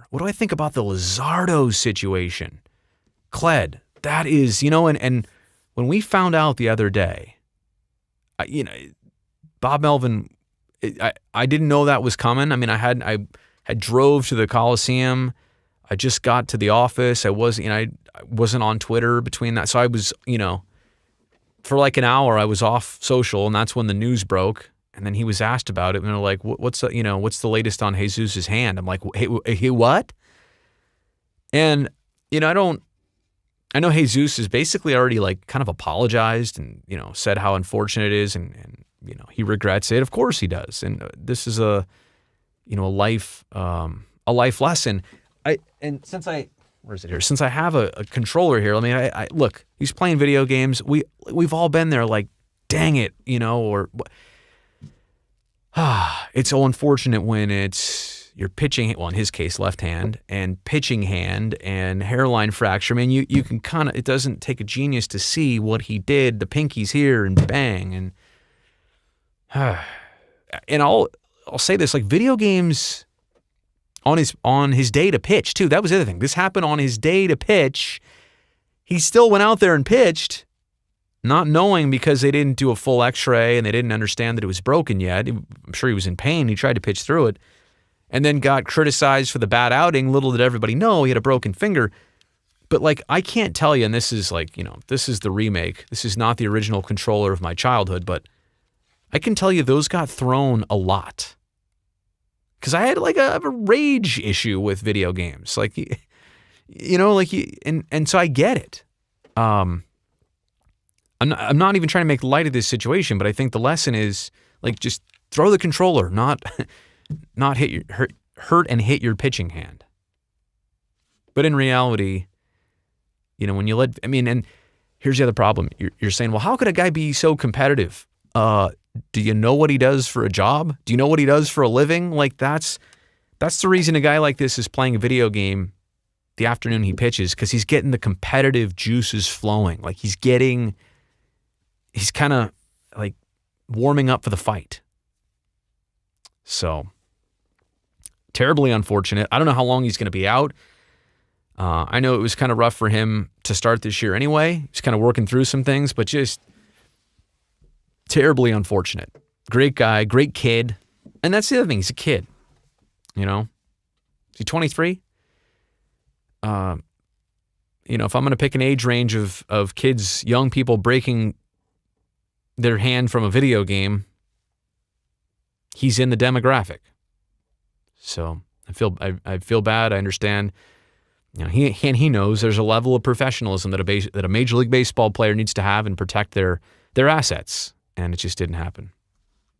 What do I think about the Luzardo situation? Cled, that is, and when we found out the other day, Bob Melvin, I didn't know that was coming. I mean, I had drove to the Coliseum. I just got to the office. I wasn't on Twitter between that. So I was, for like an hour, I was off social, and that's when the news broke. And then he was asked about it, and they're like, what's the latest on Jesus' hand? I'm like, hey, what? And, I know Jesus has basically already like kind of apologized and, said how unfortunate it is, and he regrets it. Of course he does. And this is a life lesson. Since I have a controller here, I look, he's playing video games. We've all been there, like, dang it, it's so unfortunate when it's your pitching, well, in his case, left hand, and pitching hand and hairline fracture. I mean, you can kind of, it doesn't take a genius to see what he did. The pinky's here and bang. And I'll say this, like, video games on his day to pitch too. That was the other thing. This happened on his day to pitch. He still went out there and pitched, not knowing, because they didn't do a full x-ray and they didn't understand that it was broken yet. I'm sure he was in pain. He tried to pitch through it and then got criticized for the bad outing. Little did everybody know he had a broken finger. But, like, I can't tell you, and this is like, this is the remake. This is not the original controller of my childhood, but I can tell you those got thrown a lot. Because I had like a rage issue with video games. Like, and so I get it. I'm not even trying to make light of this situation, but I think the lesson is, like, just throw the controller, not hurt and hit your pitching hand. But in reality, when you and here's the other problem. You're saying, well, how could a guy be so competitive? Do you know what he does for a job? Do you know what he does for a living? Like, that's the reason a guy like this is playing a video game the afternoon he pitches, because he's getting the competitive juices flowing. Like, he's kind of like warming up for the fight. So, terribly unfortunate. I don't know how long he's going to be out. I know it was kind of rough for him to start this year anyway. He's kind of working through some things, but just terribly unfortunate. Great guy, great kid. And that's the other thing. He's a kid. Is he 23? If I'm going to pick an age range of kids, young people breaking their hand from a video game, he's in the demographic. So I feel bad. I understand. He knows there's a level of professionalism that a Major League Baseball player needs to have and protect their assets. And it just didn't happen.